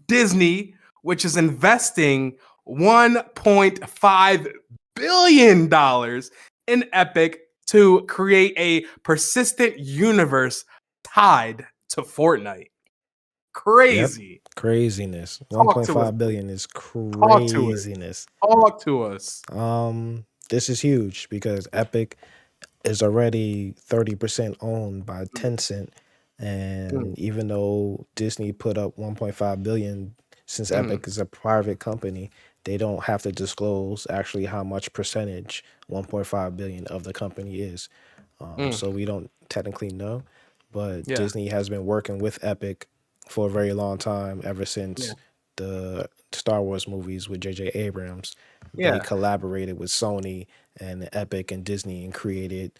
Disney, which is investing $1.5 billion in Epic to create a persistent universe tied to Fortnite. Yep. Crazy. Craziness. Talk to us. 1.5 billion is Talk to us. craziness. Talk to us. This is huge because Epic is already 30% owned by Tencent. Mm, And even though Disney put up 1.5 billion, since mm, Epic is a private company, they don't have to disclose actually how much percentage 1.5 billion of the company is. mm. So we don't technically know, but Yeah. Disney has been working with Epic for a very long time, ever Yeah. since the Star Wars movies with J.J. Abrams. They Yeah. collaborated with Sony and Epic and Disney and created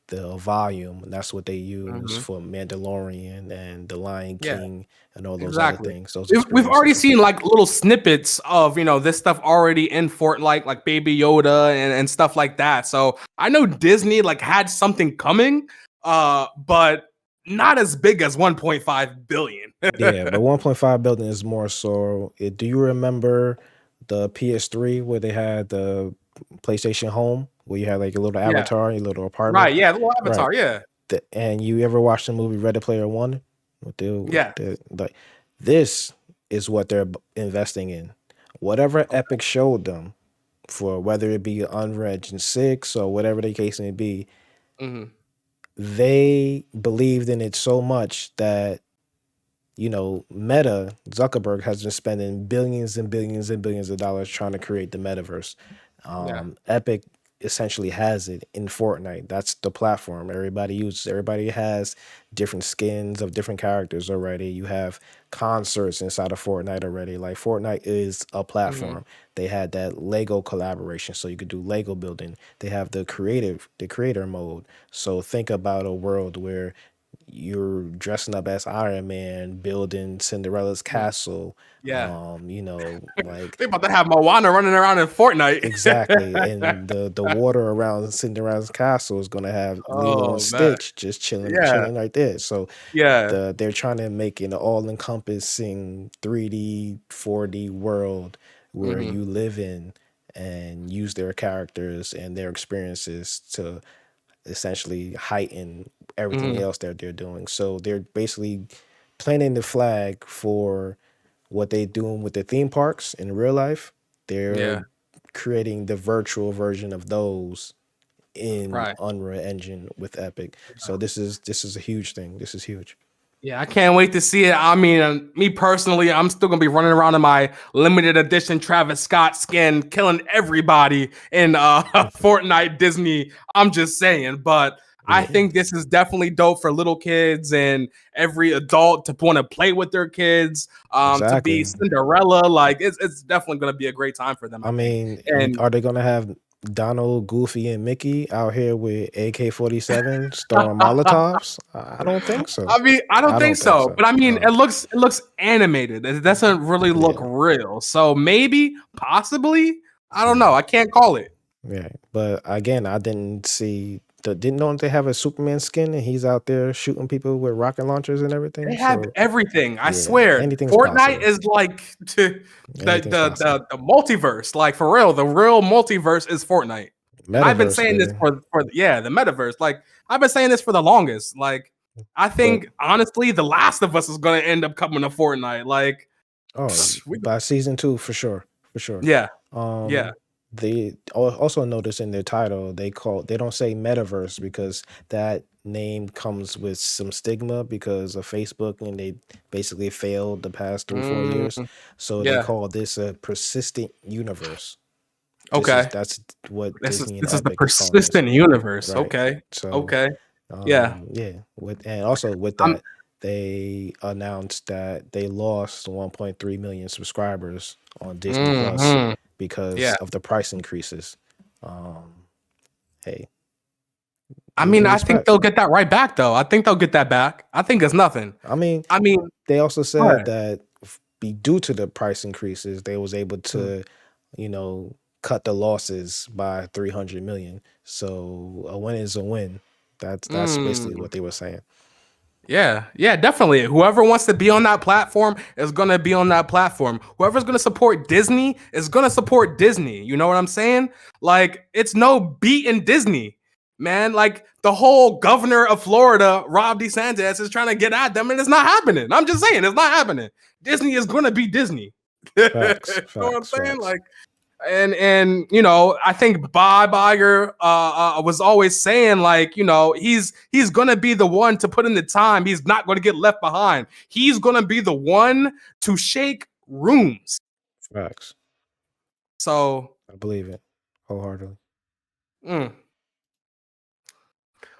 the volume. And that's what they use Hmm. for Mandalorian and The Lion Yeah. King and all those other Exactly. things, those We've already experiences. seen like little snippets of this stuff already in Fortnite, like Baby Yoda and stuff like that. So I know Disney like had something coming, but not as big as 1.5 billion. Yeah, but 1.5 billion is more so. Do you remember the PS3 where they had the PlayStation Home, where you had like a little Yeah. avatar, your little apartment? Right. Yeah. The little Right. Avatar. Yeah. And you ever watched the movie Ready Player One? Yeah. Like this is what they're investing in. Whatever Epic showed them, for whether it be Unreal Engine 6 or whatever the case may be, Hmm. they believed in it so much that Meta, Zuckerberg has been spending billions and billions and billions of dollars trying to create the metaverse. Yeah. Epic essentially has it in Fortnite. That's the platform everybody uses. Everybody has different skins of different characters already. You have concerts inside of Fortnite already. Like Fortnite is a Hmm. platform. They had that Lego collaboration, so you could do Lego building. They have the creator mode. So think about a world where you're dressing up as Iron Man, building Cinderella's castle. Yeah. Like They about to have Moana running around in Fortnite. exactly, and the water around Cinderella's castle is gonna have Lilo and Oh man. Stitch just chilling, Yeah. chilling right there. So Yeah. they're trying to make an all-encompassing 3D, 4D world where Hmm. you live in and use their characters and their experiences to essentially heighten everything Hmm. else that they're doing. So they're basically planting the flag for what they're doing with the theme parks in real life. They're Yeah. creating the virtual version of those in Right. Unreal Engine with Epic. So this is a huge thing. This is huge. Yeah, I can't wait to see it. I mean, me personally, I'm still gonna be running around in my limited edition Travis Scott skin, killing everybody in Fortnite Disney. I'm just saying, but I Yeah, think this is definitely dope for little kids and every adult to want to play with their kids. To be exactly. Cinderella, like it's definitely gonna be a great time for them, I I think. mean, And are they gonna have Donald, Goofy, and Mickey out here with AK-47 throwing Molotovs? I don't think so. I mean, I don't I think don't think so, so. but I mean, it looks animated. It doesn't really look Yeah, real. So maybe, possibly, I don't know. yeah, I can't call it. yeah. But again, I didn't see didn't know they have a Superman skin and he's out there shooting people with rocket launchers and everything. They have So everything. I yeah, swear. anything's Fortnite possible. is like the Anything's possible. the multiverse. Like for real, the real multiverse is Fortnite. And I've been Metaverse, saying this baby. for the metaverse. Like I've been saying this for the longest. Like I But think honestly, The Last of Us is going to end up coming to Fortnite. Like oh, we, by season 2 for sure, for sure. yeah, yeah. Um, they also notice in their title they don't say metaverse because that name comes with some stigma because of Facebook and they basically failed the past 3 4 years. Mm, So they yeah. call this a persistent universe. Okay. That's what This is Disney and this is the Epic is calling this, persistent universe. right? Okay. So Okay. Yeah. yeah, and also with I'm that, they announced that they lost 1.3 million subscribers on Disney Plus mhm. because Yeah. of the price increases. Um, hey, I give mean, them I think respect. they'll get that right back though. I think they'll get that back. I think it's nothing. I mean, I mean, they also go said ahead. that be due to the price increases, they was able Mm. to, you know, cut the losses by 300 million. So a win is a win. That's basically Mm. what they were saying. Yeah, yeah, definitely. Whoever wants to be on that platform is gonna be on that platform. Whoever's gonna support Disney is gonna support Disney. You know what I'm saying? Like, it's no beating Disney, man. Like the whole governor of Florida, Rob DeSantis, is trying to get at them, and it's not happening. I'm just saying, it's not happening. Disney is gonna be Disney. You Facts, know what I'm facts, saying? facts. Like, and you know, I think Bob Iger was always saying, like, you know, he's gonna be the one to put in the time. He's not gonna get left behind. He's gonna be the one to shake rooms. Facts. So I believe it wholeheartedly. mm.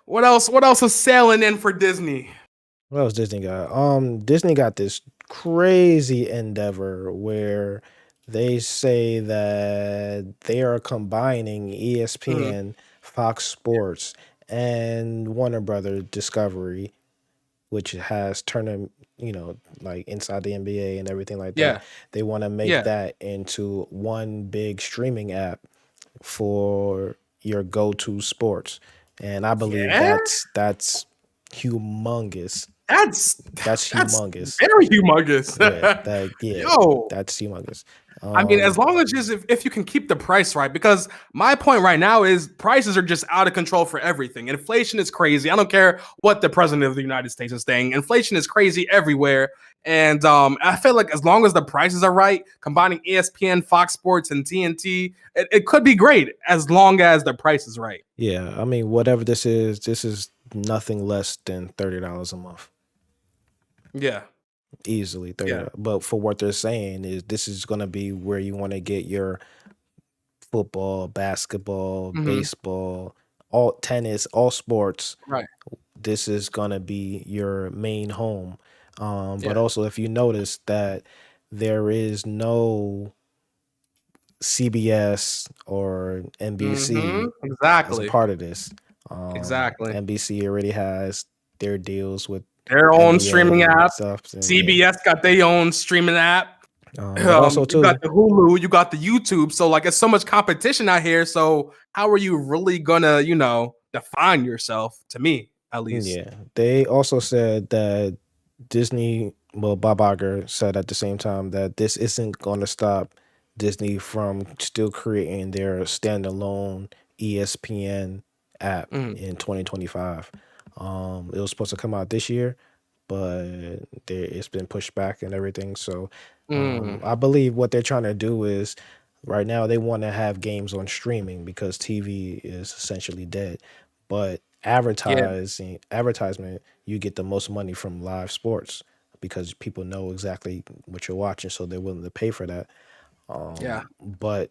What else is sailing in for Disney? What else Disney got? Disney got this crazy endeavor where they say that they are combining Mhm. ESPN, Fox Sports, and Warner Brother Discovery, which has turned, like inside the NBA and everything like that. Yeah, They want to make yeah, that into one big streaming app for your go-to sports. And I believe yeah. that's humongous. That's That's that's humongous. very humongous. Yeah, yeah, Yo, that's humongous. I mean, as Um, long as just if you can keep the price right, because my point right now is prices are just out of control for everything. Inflation is crazy. I don't care what the president of the United States is saying. Inflation is crazy everywhere. And I feel like as long as the prices are right, combining ESPN, Fox Sports, and TNT, it could be great as long as the price is right. yeah, I mean, whatever this is nothing less than $30 a month. Yeah, Easily yeah. 30. But for what they're saying is this is gonna be where you want to get your football, basketball, Hmm. baseball, all tennis, all sports. Right. This is gonna be your main home. But Yeah. also if you notice that there is no CBS or Hmm. NBC as a Exactly. part of this. Exactly. NBC already has their deals with Their own streaming NBA and app. stuff, and yeah. CBS got their own streaming app. But also You got too, the Hulu, you got the YouTube. So like, it's so much competition out here. So how are you really gonna, define yourself? To me, at least. yeah, they also said that Disney, well, Bob Iger said at the same time that this isn't going to stop Disney from still creating their standalone ESPN app Mm, in 2025. It was supposed to come out this year, but it's been pushed back and everything. So mm, I believe what they're trying to do is right now they want to have games on streaming because TV is essentially dead. But yeah, advertisement, you get the most money from live sports because people know exactly what you're watching, so they're willing to pay for that. yeah. But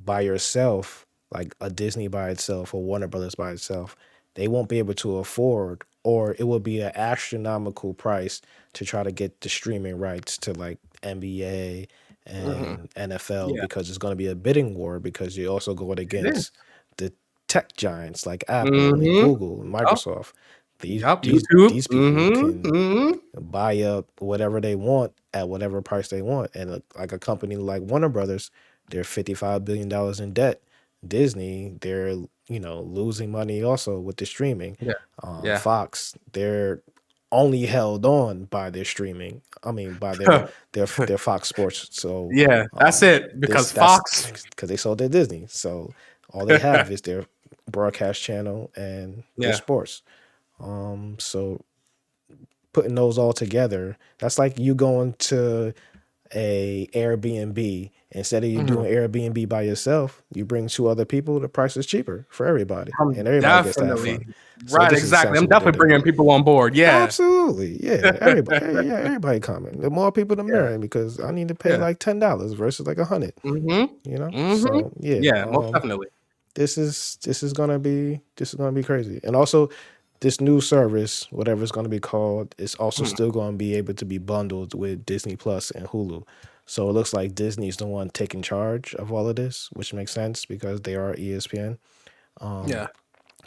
by yourself, like a Disney by itself or Warner Brothers by itself, they won't be able to afford, or it will be an astronomical price to try to get the streaming rights to like NBA Hmm. and NFL Yeah, because it's going to be a bidding war because you're also going it is. against the tech giants like Apple and Mm-hmm. Google and Yup, Microsoft. These yup. these YouTube. these people Mm-hmm. can Mm-hmm. buy up whatever they want at whatever price they want. And like a company like Warner Brothers, they're $55 billion in debt. Disney, they're losing money also with the streaming. Yeah, yeah. Fox, they're only held on by their streaming. I mean, by their Fox Sports. So Yeah, that's it. this Because that's Fox. because they sold their Disney. So all they have is their broadcast channel and their Yeah. sports. So putting those all together, that's like you going to a Airbnb. Instead of you Mhm. doing Airbnb by yourself, you bring two other people, the price is cheaper for everybody. And I'm everybody gets to have definitely fun. So right. this is Exactly. I'm essentially what they're definitely doing. bringing people on board. Yeah. Absolutely. Yeah. Everybody, yeah, everybody coming. The more people the Yeah. merrier because I need to pay Yeah. like $10 versus like 100, Mhm. Mhm. So yeah. Yeah, most definitely. This is gonna be crazy. And also this new service, whatever it's gonna be called, is also Mm, still gonna be able to be bundled with Disney Plus and Hulu. So it looks like Disney's the one taking charge of all of this, which makes sense because they are ESPN. yeah.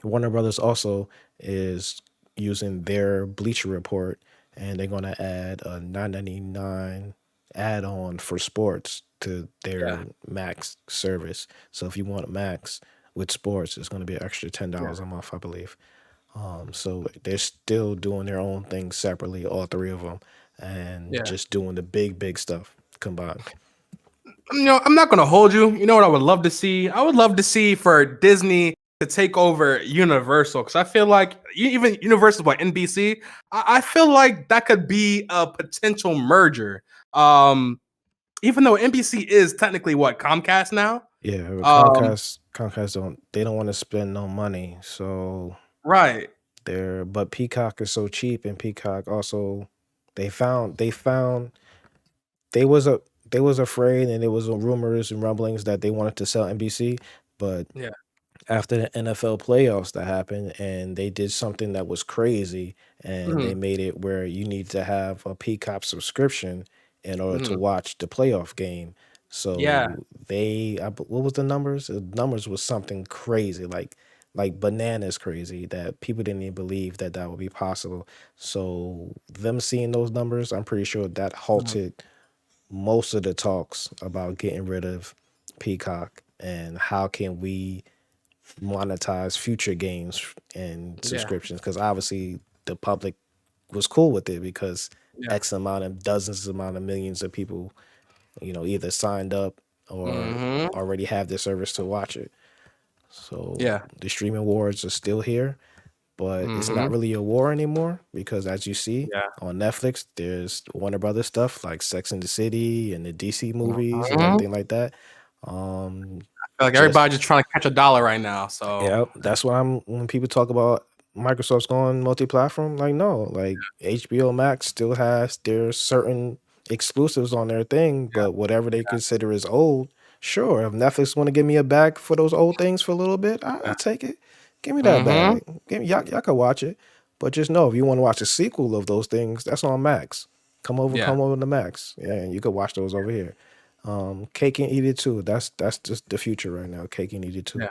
Warner Brothers also is using their Bleacher Report, and they're gonna add a 9.99 add-on for sports to Yeah. their Max service. So if you want Max with sports, it's gonna be an extra Yeah. $10 a month, I believe. So they're still doing their own thing separately, all three of them, and Yeah. just doing the big stuff combined. I'm not gonna hold you. You know what I would love to see? I would love to see for Disney to take over Universal because I feel like even Universal by NBC. I feel like that could be a potential merger. Um, even though NBC is technically what Comcast now. Yeah, but Um, Comcast don't want to spend no money, so right. but Peacock is so cheap, and Peacock also they found they was a they was afraid, and there was rumors and rumblings that they wanted to sell NBC, but Yeah. after the NFL playoffs that happened, and they did something that was crazy, and they Hmm. made it where you need to have a Peacock subscription in order to Hmm. watch the playoff game. Yeah. So what was the numbers? The numbers was something crazy, like bananas crazy, that people didn't even believe that that would be possible. So them seeing those numbers, I'm pretty sure that Mhm. halted most of the talks about getting rid of Peacock and how can we monetize future games and Yeah. subscriptions, because obviously the public was cool with it because Yeah. X amount of dozens amount of millions of people, either signed up or Hmm. already have the service to watch it. So Yeah. the streaming wars are still here, but it's not Hmm. really a war anymore because, as you see Yeah. on Netflix, there's Warner Brothers stuff like Sex and the City and the DC movies and Hmm. everything like that. Um, Feel like just everybody's just trying to catch a dollar right now. So Yeah, that's why when people talk about Microsoft's going multi-platform, like no, like HBO Max still has their certain exclusives on their thing, yeah. but whatever they consider is old, sure. If Netflix want to give me a bag for those old things for a little bit, I Yeah. take it. Give me that Hmm. bag. Y'all can watch it, but just know if you want to watch a sequel of those things, that's on Max. Yeah. Come over to Max. Yeah, and you can watch those over here. Cake and eat it too. That's just the future right now. Cake and eat it too. Yeah.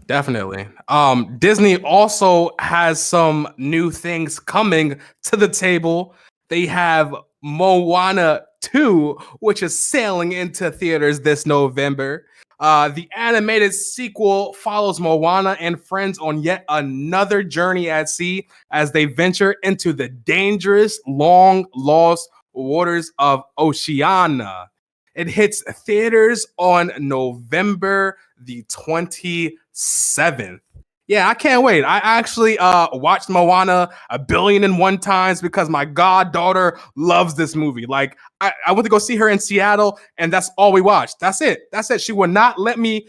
Definitely. Disney also has some new things coming to the table. They have Moana 2, which is sailing into theaters this November. The animated sequel follows Moana and friends on yet another journey at sea as they venture into the dangerous, long lost waters of Oceania. It hits theaters on November the 27th. Yeah, I can't wait. I actually watched Moana 1,000,000,001 times because my goddaughter loves this movie. Like I went to go see her in Seattle, and that's all we watched. That's it. That's it. She would not let me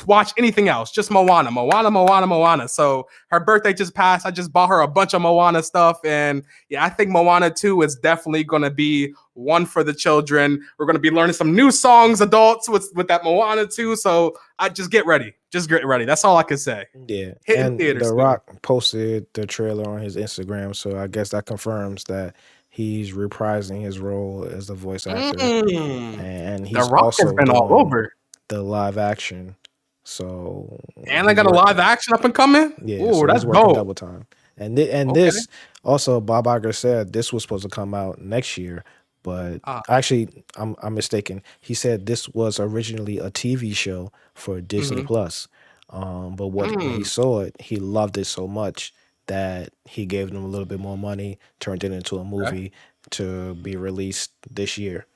watch anything else. Just Moana, Moana, Moana, Moana. So her birthday just passed. I just bought her a bunch of Moana stuff. And yeah, I think Moana 2 is definitely going to be one for the children. We're going to be learning some new songs, adults, with that Moana 2. So I just get ready. Just get ready. That's all I can say. Yeah, Hitting and The theaters soon. Rock posted the trailer on his Instagram, so I guess that confirms that he's reprising his role as the voice actor, Mm. and The he's Rock has also been all doing over. the live action. So And I he's got a live working. action up and coming. Yeah, Ooh, so that's he's working dope. double time. And Okay. this also, Bob Iger said this was supposed to come out next year, but Ah, actually I'm mistaken. He said this was originally a TV show for Disney mm-hmm. Plus. But when he Mm, saw it, he loved it so much that he gave them a little bit more money, turned it into a okay. movie to be released this year.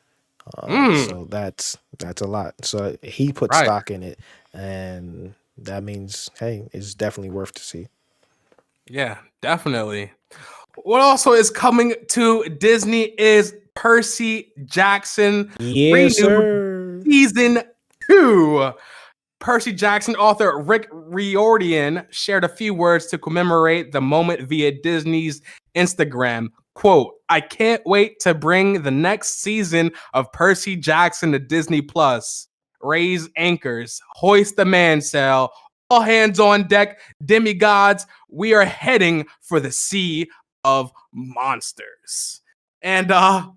Mm, So that's a lot. So he put right. stock in it, and that means, hey, it's definitely worth to see. Yeah, definitely. What also is coming to Disney is Percy Jackson Yes, renewed sir. season 2. Percy Jackson author Rick Riordan shared a few words to commemorate the moment via Disney's Instagram. Quote, I can't wait to bring the next season of Percy Jackson to Disney Plus. Raise anchors, hoist the mainsail, all hands on deck, demigods. We are heading for the sea of monsters. And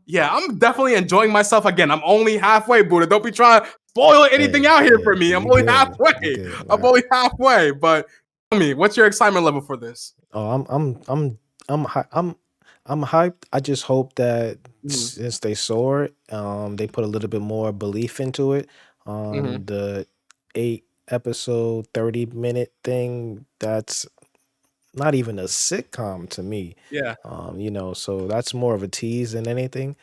yeah, I'm definitely enjoying myself again. I'm only halfway, Buddha. Don't be trying to spoil anything Hey, out here for hey, me. I'm you only good. You halfway. good. I'm only halfway. But tell me, what's your excitement level for this? Oh, I'm hy- I'm hyped. I just hope that Mm-hmm. since they saw it, they put a little bit more belief into it. Mm-hmm. The 8 episode 30-minute thing, not even a sitcom to me. Yeah. So that's more of a tease than anything.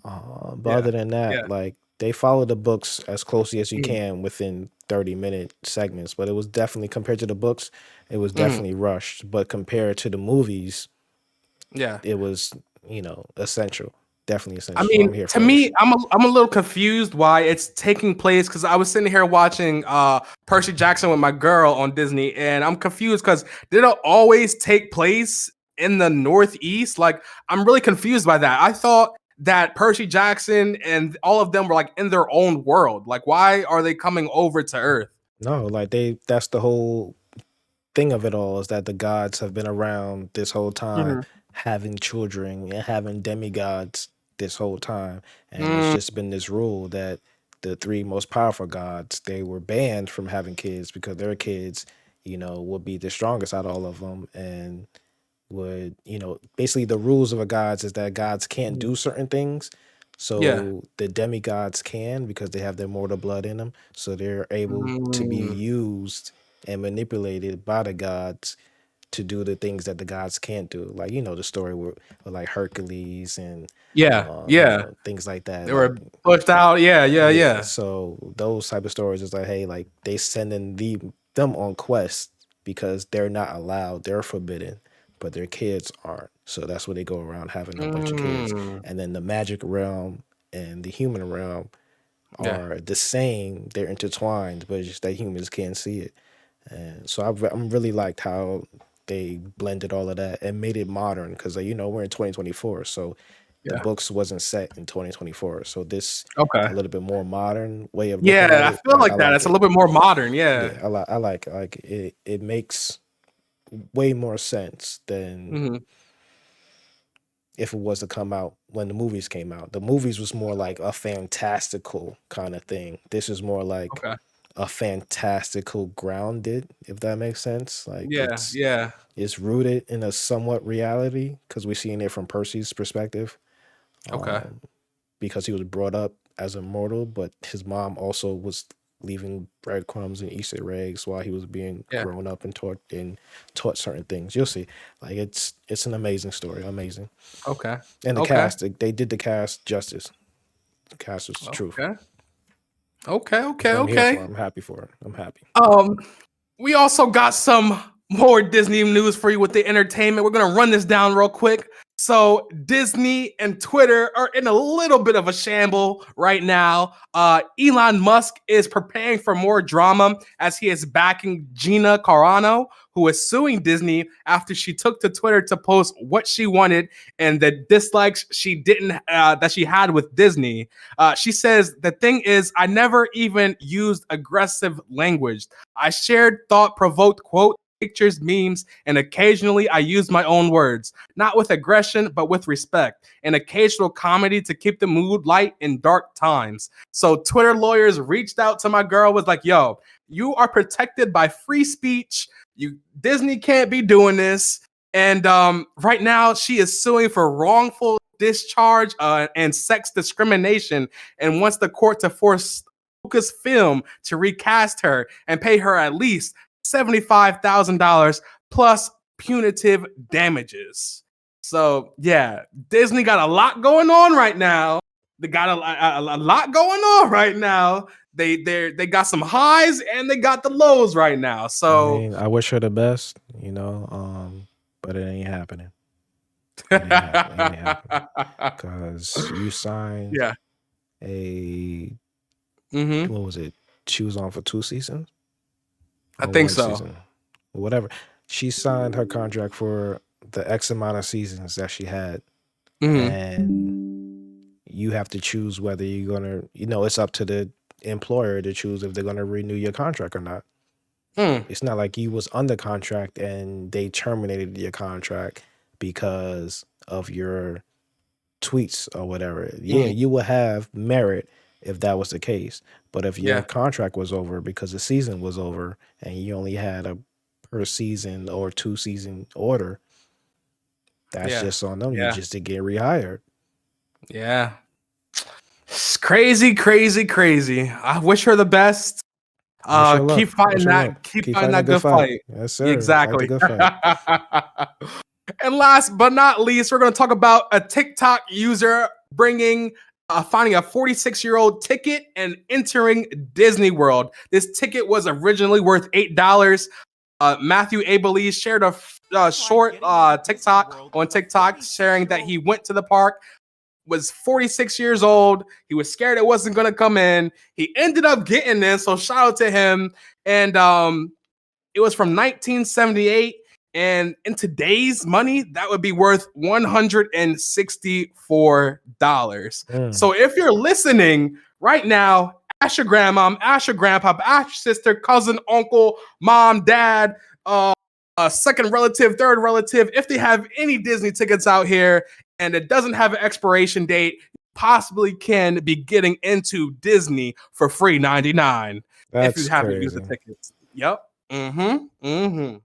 But Yeah. other than that, Yeah. like they follow the books as closely as you Mhm. can within 30-minute segments. But it was definitely compared to the books, it was Mhm. definitely rushed. But compared to the movies, Yeah. it was, essential. Definitely I essential. So I'm mean, here to for it. me, I'm a little confused why it's taking place because I was sitting here watching Percy Jackson with my girl on Disney, and I'm confused because did it always take place in the Northeast? Like, I'm really confused by that. I thought that Percy Jackson and all of them were like in their own world. Like, why are they coming over to Earth? No, like that's the whole thing of it all is that the gods have been around this whole time, Mhm. having children and having demigods this whole time. And it's Mm, just been this rule that the three most powerful gods, they were banned from having kids because their kids, would be the strongest out of all of them. And would, basically the rules of a gods is that gods can't mhm. do certain things. Yeah. So the demigods can because they have their mortal blood in them. So they're able to be Mm, used and manipulated by the gods to do the things that the gods can't do. Like, the story with like Hercules and yeah. Yeah. things like that. They Like, were pushed out. Yeah. Yeah. yeah, Yeah. so those type of stories is like, hey, like they sending them on quests because they're not allowed, they're forbidden, but their kids aren't. So that's where they go around having a bunch of kids. Mm, And then the magic realm and the human realm yeah. are the same. They're intertwined, but it's just that humans can't see it. And so I'm really liked how they blended all of that and made it modern because we're in 2024, so the Yeah. books wasn't set in 2024. So this Okay. a little bit more modern way of looking at Yeah, I it. feel I like that. like It's a it. little bit more modern. Yeah. Yeah, I like it. It makes way more sense than Hmm. if it was to come out when the movies came out. The movies was more like a fantastical kind of thing. This is more like Okay. a fantastical grounded, if that makes sense. Like Yeah. it's Yeah. it's rooted in a somewhat reality because we're seeing it from Percy's perspective. Okay. Um, because he was brought up as a mortal, but his mom also was leaving breadcrumbs and Easter eggs while he was being Yeah. grown up and taught certain things. You'll see. Like it's an amazing story. Amazing. Okay. And the Okay. cast, they did the cast justice. The cast was the truth. Okay. Okay. Okay. So I'm here for Okay. it. I'm happy for it. I'm happy. Um, we also got some more Disney news for you with the entertainment. We're gonna run this down real quick. So Disney and Twitter are in a little bit of a shamble right now. Elon Musk is preparing for more drama as he is backing Gina Carano, who is suing Disney after she took to Twitter to post what she wanted and the dislikes she didn't that she had with Disney. She says the thing is, I never even used aggressive language. I shared thought provoked quote pictures, memes, and occasionally I use my own words, not with aggression, but with respect, and occasional comedy to keep the mood light in dark times. So Twitter lawyers reached out to my girl, was like, yo, you are protected by free speech. You Disney can't be doing this. And right now she is suing for wrongful discharge and sex discrimination and wants the court to force Lucasfilm to recast her and pay her at least $75,000 plus punitive damages. So yeah, Disney got a lot going on right now. They got a lot going on right now. They got some highs and they got the lows right now. I So mean, I wish her the best, but it ain't happening. It ain't happening. It ain't happening. Cause you signed yeah. a Mm-hmm. what was it? She was on for 2 seasons I or think one so. season, whatever. She signed her contract for the X amount of seasons that she had, Mm-hmm. and you have to choose whether you're gonna. It's up to the employer to choose if they're gonna renew your contract or not. Mm. It's not like you was under contract and they terminated your contract because of your tweets or whatever. Yeah, Mm. you would have merit if that was the case. But if your Yeah. contract was over because the season was over and you only had a per season or 2 season order, that's Yeah. just on them. You Yeah. just to get rehired. Yeah. It's crazy, crazy, crazy. I wish her the best. Wish your Keep luck. Wish fighting your luck. that. Keep Keep fighting fighting a that good good fight. fight. Yes, sir. Fight the Exactly. good fight. And last but not least, we're going to talk about a TikTok user finding a 46-year-old ticket and entering Disney World. This ticket was originally worth $8. Matthew Abele shared a short TikTok on TikTok sharing that he went to the park, was 46 years old. He was scared it wasn't going to come in. He ended up getting in, so shout out to him. And it was from 1978. And in today's money, that would be worth $164. So if you're listening right now, ask your grandma, ask your grandpa, ask your sister, cousin, uncle, mom, dad, a second relative, third relative, if they have any Disney tickets out here and it doesn't have an expiration date, possibly can be getting into Disney for free $99 if you That's haven't used the crazy. tickets. Yep. Mm-hmm. Mm-hmm.